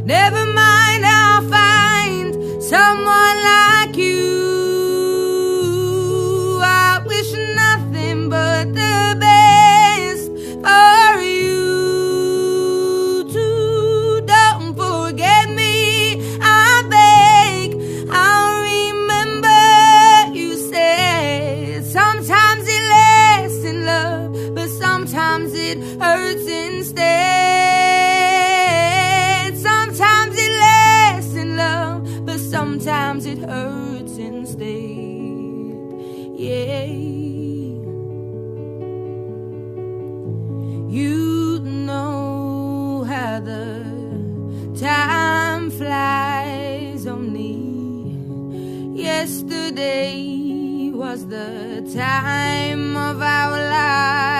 Never mind, I'll find someone like you. I wish nothing but the best for you too. Don't forget me, I beg. I'll remember you said sometimes it lasts in love, but sometimes it hurts instead. Sometimes it lasts in love, but sometimes it hurts instead. Yeah. You know how the time flies on me. Yesterday was the time of our lives.